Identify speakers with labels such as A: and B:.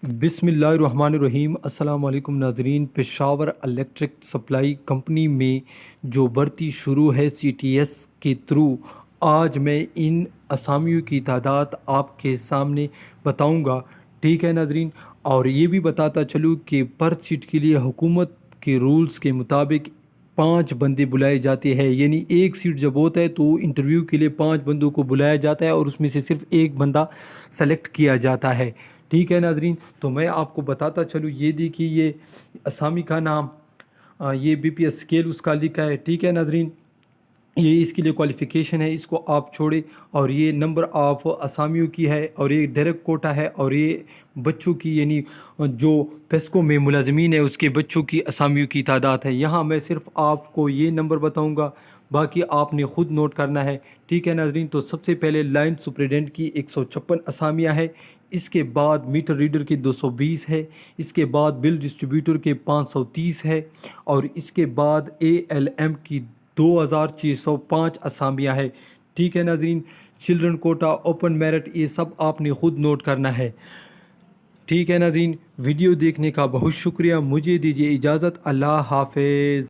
A: بسم اللہ الرحمن الرحیم۔ السلام علیکم ناظرین۔ پشاور الیکٹرک سپلائی کمپنی میں جو بھرتی شروع ہے سی ٹی ایس کے تھرو، آج میں ان اسامیوں کی تعداد آپ کے سامنے بتاؤں گا، ٹھیک ہے ناظرین۔ اور یہ بھی بتاتا چلوں کہ پر سیٹ کے لیے حکومت کے رولز کے مطابق 5 بندے بلائے جاتے ہیں، یعنی ایک سیٹ جب ہوتا ہے تو انٹرویو کے لیے 5 بندوں کو بلایا جاتا ہے اور اس میں سے صرف ایک بندہ سلیکٹ کیا جاتا ہے، ٹھیک ہے ناظرین۔ تو میں آپ کو بتاتا چلوں، یہ دیکھیے یہ اسامی کا نام، یہ بی پی ایس اسکیل اس کا لکھا ہے، ٹھیک ہے ناظرین۔ یہ اس کے لیے کوالیفیکیشن ہے، اس کو آپ چھوڑے، اور یہ نمبر آف اسامیوں کی ہے، اور یہ ڈائریکٹ کوٹا ہے، اور یہ بچوں کی یعنی جو پیسکو میں ملازمین ہیں اس کے بچوں کی اسامیوں کی تعداد ہے۔ یہاں میں صرف آپ کو یہ نمبر بتاؤں گا، باقی آپ نے خود نوٹ کرنا ہے، ٹھیک ہے ناظرین۔ تو سب سے پہلے لائن سپریڈنٹ کی 156 اسامیاں ہے، اس کے بعد میٹر ریڈر کے 220 ہے، اس کے بعد بل ڈسٹریبیوٹر کے 530 ہے، اور اس کے بعد اے ایل ایم کی 2605 اسامیاں ہے، ٹھیک ہے ناظرین۔ چلڈرن کوٹا، اوپن میرٹ، یہ سب آپ نے خود نوٹ کرنا ہے، ٹھیک ہے ناظرین۔ ویڈیو دیکھنے کا بہت شکریہ، مجھے دیجیے اجازت، اللہ حافظ۔